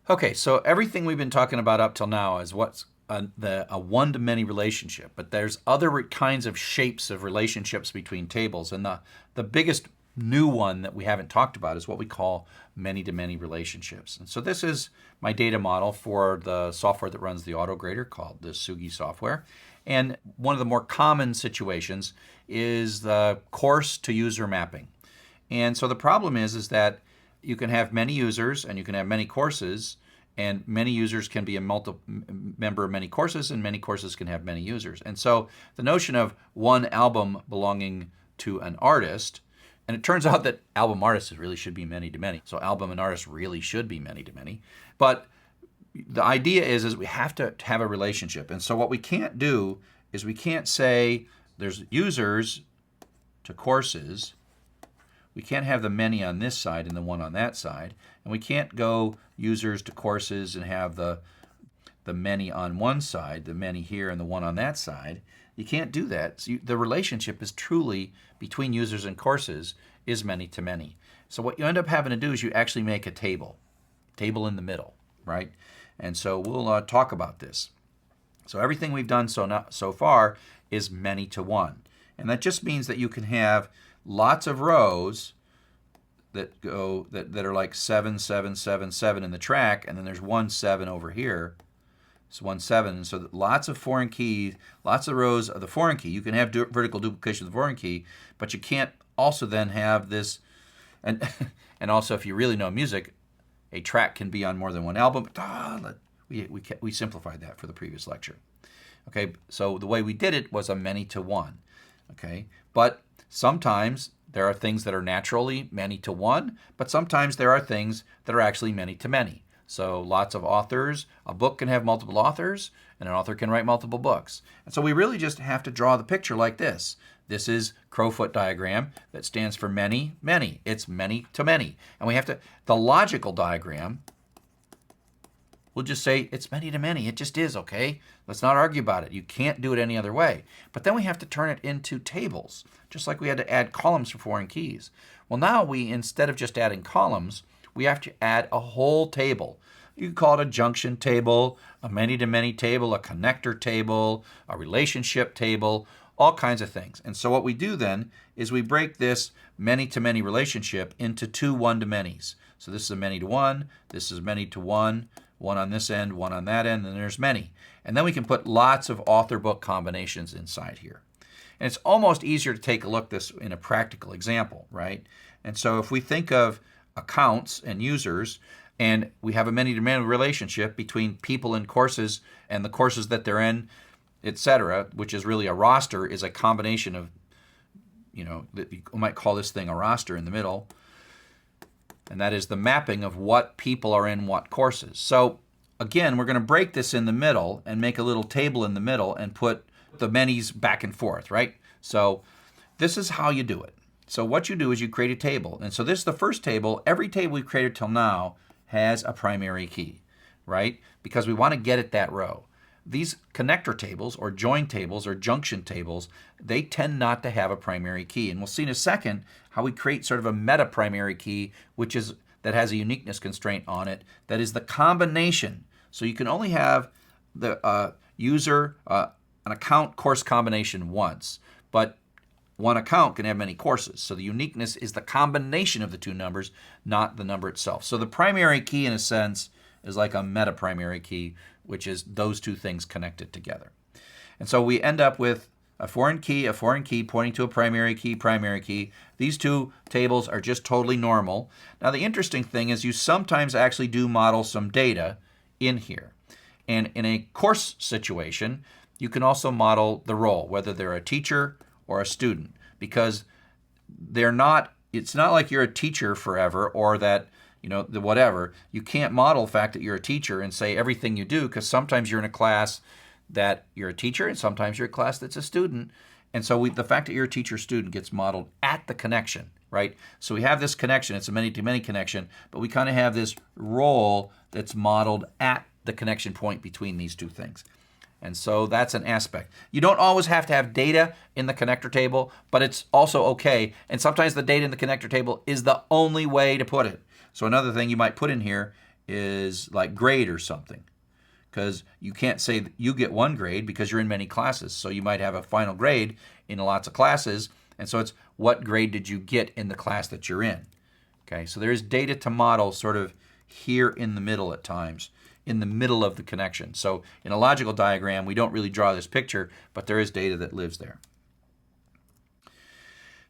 Okay, so everything we've been talking about up till now is what's a one-to-many relationship, but there's other kinds of shapes of relationships between tables, and the biggest new one that we haven't talked about is what we call many-to-many relationships. And so this is my data model for the software that runs the AutoGrader called the Sugi software. And one of the more common situations is the course to user mapping. And so the problem is that you can have many users and you can have many courses, and many users can be a member of many courses, and many courses can have many users. And so the notion of one album belonging to an artist, and it turns out that album artists really should be many-to-many. So album and artist really should be many-to-many. But the idea is we have to have a relationship. And so what we can't do is we can't say there's users to courses. We can't have the many on this side and the one on that side. And we can't go users to courses and have the many on one side, the many here and the one on that side. You can't do that. So the relationship is truly between users and courses is many to many. So what you end up having to do is you actually make a table in the middle, right? And so we'll talk about this. So everything we've done so far is many to one. And that just means that you can have lots of rows that are like 7, 7, 7, 7 in the track, and then there's 1, 7 over here. It's 1, 7. And so lots of foreign keys, lots of rows of the foreign key. You can have vertical duplication of the foreign key, but you can't also then have this. And and also, if you really know music, a track can be on more than one album. We simplified that for the previous lecture. Okay, so the way we did it was a many to one. Okay, but sometimes there are things that are naturally many to one, but sometimes there are things that are actually many to many. So lots of authors, a book can have multiple authors, and an author can write multiple books. And so we really just have to draw the picture like this. This is Crowfoot diagram that stands for many, many. It's many to many. And we have to, the logical diagram, we'll just say it's many to many. It just is, okay? Let's not argue about it. You can't do it any other way. But then we have to turn it into tables, just like we had to add columns for foreign keys. Well, now we, instead of just adding columns, we have to add a whole table. You can call it a junction table, a many-to-many table, a connector table, a relationship table, all kinds of things. And so what we do then is we break this many-to-many relationship into two one-to-manys. So this is a many-to-one, this is many-to-one, one on this end, one on that end, and there's many. And then we can put lots of author-book combinations inside here. And it's almost easier to take a look at this in a practical example, right? And so if we think of accounts and users, and we have a many-to-many relationship between people in courses and the courses that they're in, etc., which is really a roster, is a combination of, you might call this thing a roster in the middle, and that is the mapping of what people are in what courses. So again, we're going to break this in the middle and make a little table in the middle and put the manys back and forth, right? So this is how you do it. So what you do is you create a table. And so this is the first table. Every table we've created till now has a primary key, right? Because we want to get at that row. These connector tables or join tables or junction tables, they tend not to have a primary key. And we'll see in a second how we create sort of a meta primary key, that has a uniqueness constraint on it, that is the combination. So you can only have the an account course combination once, but one account can have many courses. So the uniqueness is the combination of the two numbers, not the number itself. So the primary key, in a sense, is like a meta primary key, which is those two things connected together. And so we end up with a foreign key pointing to a primary key. These two tables are just totally normal. Now the interesting thing is you sometimes actually do model some data in here. And in a course situation, you can also model the role, whether they're a teacher or a student, because it's not like you're a teacher forever, or that, whatever. You can't model the fact that you're a teacher and say everything you do, because sometimes you're in a class that you're a teacher and sometimes you're a class that's a student. And so the fact that you're a teacher-student gets modeled at the connection, right? So we have this connection, it's a many-to-many connection, but we kind of have this role that's modeled at the connection point between these two things. And so that's an aspect. You don't always have to have data in the connector table, but it's also okay. And sometimes the data in the connector table is the only way to put it. So another thing you might put in here is like grade or something, because you can't say that you get one grade because you're in many classes. So you might have a final grade in lots of classes, and so it's what grade did you get in the class that you're in. Okay, so there is data to model sort of here in the middle at times, in the middle of the connection. So in a logical diagram, we don't really draw this picture, but there is data that lives there.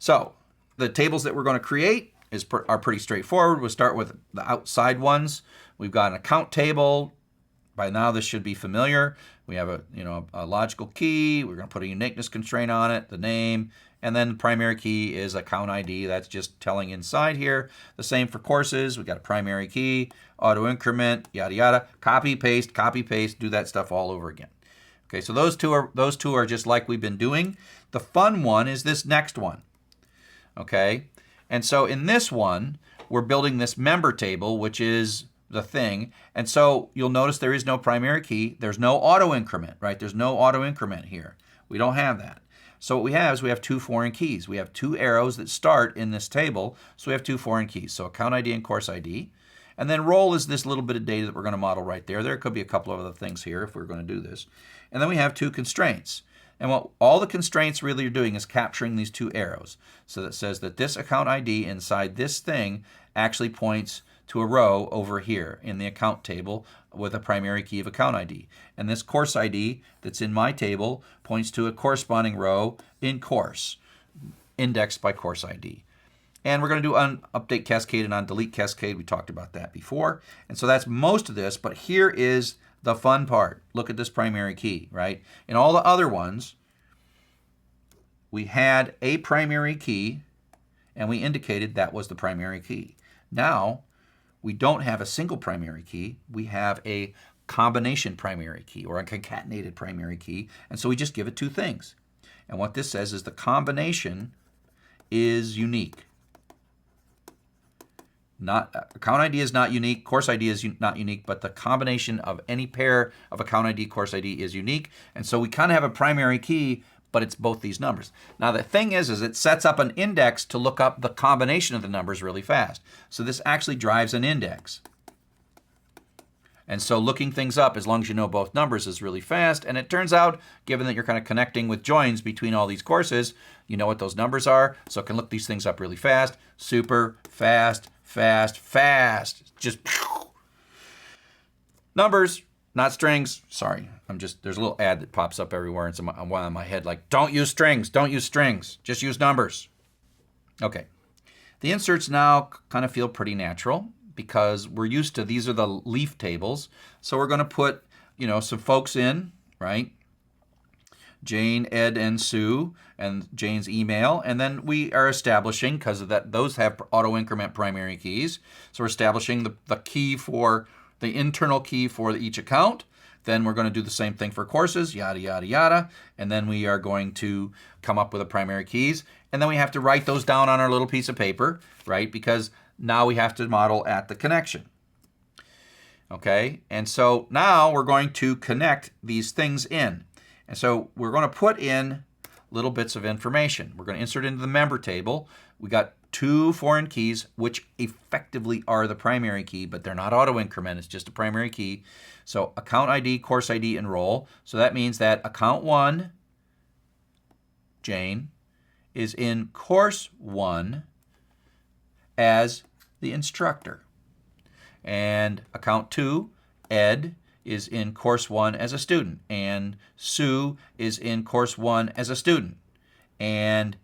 So the tables that we're going to create are pretty straightforward. We'll start with the outside ones. We've got an account table. By now this should be familiar. We have a logical key. We're going to put a uniqueness constraint on it, the name, and then the primary key is account ID. That's just telling inside here. The same for courses. We've got a primary key, auto increment, yada yada. Copy paste, do that stuff all over again. Okay, so those two are just like we've been doing. The fun one is this next one. Okay, and so in this one, we're building this member table, which is the thing. And so you'll notice there is no primary key. There's no auto increment, right? There's no auto increment here. We don't have that. So what we have is we have two foreign keys. We have two arrows that start in this table. So we have two foreign keys. So account ID and course ID. And then role is this little bit of data that we're going to model right there. There could be a couple of other things here if we're going to do this. And then we have two constraints. And what all the constraints really are doing is capturing these two arrows. So that says that this account ID inside this thing actually points to a row over here in the account table with a primary key of account ID. And this course ID that's in my table points to a corresponding row in course, indexed by course ID. And we're going to do on update cascade and on delete cascade. We talked about that before. And so that's most of this, but here is the fun part. Look at this primary key, right? In all the other ones, we had a primary key and we indicated that was the primary key. Now, we don't have a single primary key. We have a combination primary key or a concatenated primary key. And so we just give it two things. And what this says is the combination is unique. Account ID is not unique, course ID is not unique, but the combination of any pair of account ID, course ID is unique. And so we kind of have a primary key, but it's both these numbers. Now the thing is it sets up an index to look up the combination of the numbers really fast. So this actually drives an index. And so looking things up, as long as you know both numbers, is really fast. And it turns out, given that you're kind of connecting with joins between all these courses, you know what those numbers are, so it can look these things up really fast. Super fast, fast, fast. Just numbers, not strings. Sorry, there's a little ad that pops up everywhere and it's on my head like, don't use strings, just use numbers. Okay, the inserts now kind of feel pretty natural because we're used to, these are the leaf tables. So we're going to put, some folks in, right? Jane, Ed, and Sue, and Jane's email. And then we are establishing, because of that, those have auto increment primary keys. So we're establishing the key for the internal key for each account. Then we're going to do the same thing for courses, yada, yada, yada. And then we are going to come up with the primary keys. And then we have to write those down on our little piece of paper, right? Because now we have to model at the connection. Okay, and so now we're going to connect these things in. And so we're going to put in little bits of information. We're going to insert into the member table. We got two foreign keys, which effectively are the primary key, but they're not auto increment. It's just a primary key. So account ID, course ID, and role. So that means that account 1, Jane, is in course 1 as the instructor. And account 2, Ed, is in course 1 as a student. And Sue is in course 1 as a student. And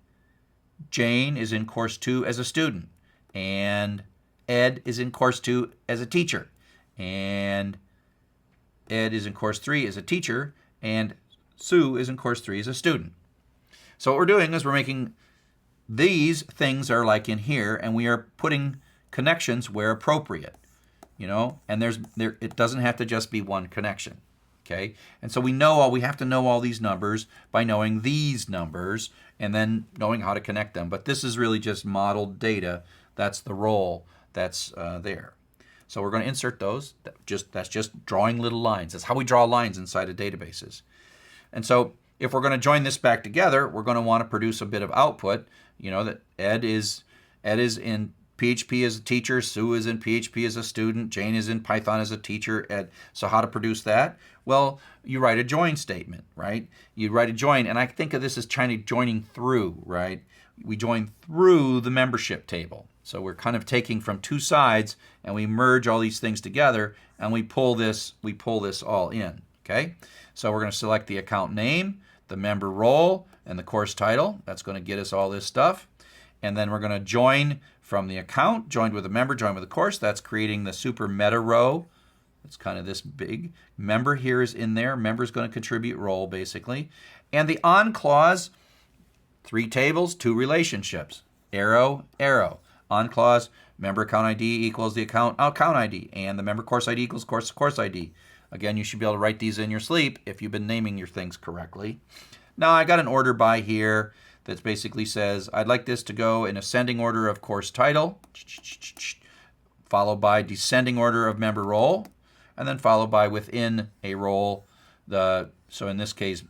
Jane is in course 2 as a student. And Ed is in course 2 as a teacher. And Ed is in course 3 as a teacher. And Sue is in course 3 as a student. So what we're doing is we're making these things are like in here, and we are putting connections where appropriate, and it doesn't have to just be one connection, okay? And so we have to know all these numbers by knowing these numbers and then knowing how to connect them. But this is really just modeled data. That's the role that's there. So we're going to insert those. That's just drawing little lines. That's how we draw lines inside of databases. And so if we're going to join this back together, we're going to want to produce a bit of output. That Ed is in PHP as a teacher, Sue is in PHP as a student, Jane is in Python as a teacher. So how to produce that? Well, you write a join statement, right? You write a join, and I think of this as joining through, right? We join through the membership table. So we're kind of taking from two sides, and we merge all these things together, and we pull this all in, okay? So we're going to select the account name, the member role, and the course title. That's going to get us all this stuff. And then we're going to join from the account, joined with a member, joined with a course. That's creating the super meta row. It's kind of this big. Member here is in there. Member is going to contribute role, basically. And the on clause, 3 tables, 2 relationships. Arrow, arrow. On clause, member account ID equals the account ID. And the member course ID equals course ID. Again, you should be able to write these in your sleep if you've been naming your things correctly. Now, I got an order by here that basically says, I'd like this to go in ascending order of course title, followed by descending order of member role, and then followed by within a role. So in this case,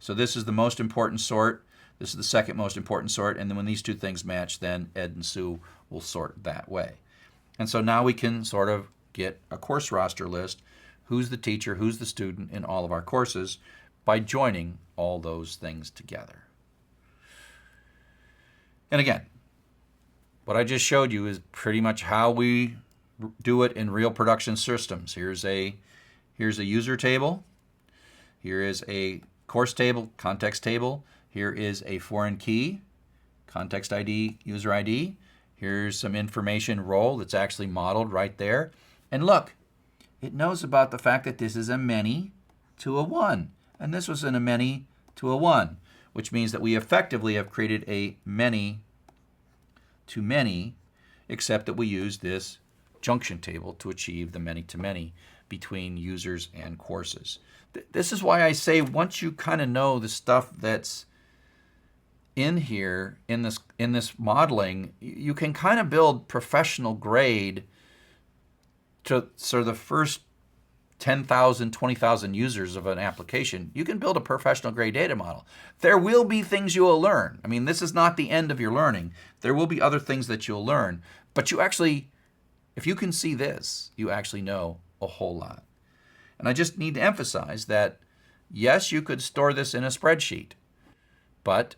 so this is the most important sort. This is the second most important sort. And then when these two things match, then Ed and Sue will sort that way. And so now we can sort of get a course roster list. Who's the teacher, who's the student in all of our courses by joining all those things together. And again, what I just showed you is pretty much how we do it in real production systems. Here's a user table. Here is a course table, context table. Here is a foreign key, context ID, user ID. Here's some information role that's actually modeled right there. And look, it knows about the fact that this is a many to a one. And this was in a many to a one, which means that we effectively have created a many to many, except that we use this junction table to achieve the many to many between users and courses. This is why I say once you kind of know the stuff that's in here, in this modeling, you can kind of build professional grade to sort of the first 10,000, 20,000 users of an application. You can build a professional grade data model. There will be things you will learn. I mean, this is not the end of your learning. There will be other things that you'll learn, but you actually, if you can see this, you actually know a whole lot. And I just need to emphasize that, yes, you could store this in a spreadsheet, but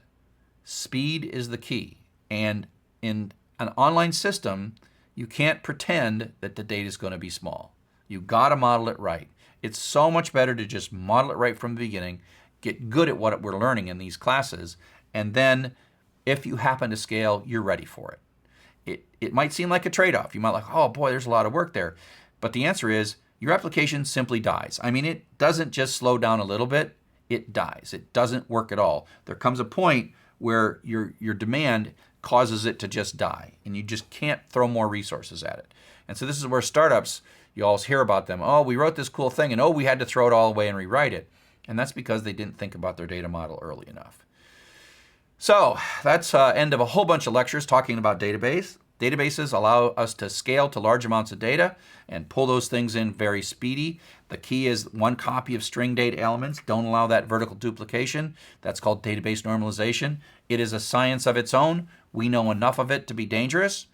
speed is the key. And in an online system, you can't pretend that the data is going to be small. You got to model it right. It's so much better to just model it right from the beginning, get good at what we're learning in these classes, and then if you happen to scale, you're ready for it. It might seem like a trade-off. You might like, oh boy, there's a lot of work there. But the answer is your application simply dies. I mean, it doesn't just slow down a little bit, it dies. It doesn't work at all. There comes a point where your demand causes it to just die, and you just can't throw more resources at it. And so this is where startups, you always hear about them. Oh, we wrote this cool thing, and oh, we had to throw it all away and rewrite it. And that's because they didn't think about their data model early enough. So that's end of a whole bunch of lectures talking about database. Databases allow us to scale to large amounts of data and pull those things in very speedy. The key is one copy of string data elements. Don't allow that vertical duplication. That's called database normalization. It is a science of its own. We know enough of it to be dangerous.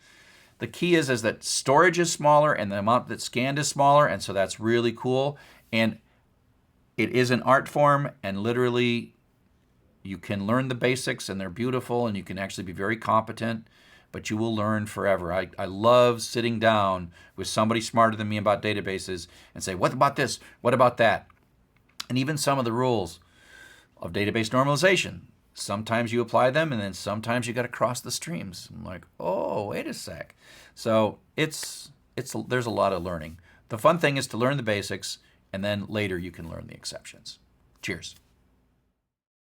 The key is that storage is smaller and the amount that's scanned is smaller, and so that's really cool. And it is an art form, and literally you can learn the basics and they're beautiful and you can actually be very competent, but you will learn forever. I love sitting down with somebody smarter than me about databases and say, what about this? What about that? And even some of the rules of database normalization. Sometimes you apply them, and then sometimes you got to cross the streams. I'm like, oh, wait a sec. So there's a lot of learning. The fun thing is to learn the basics, and then later you can learn the exceptions. Cheers.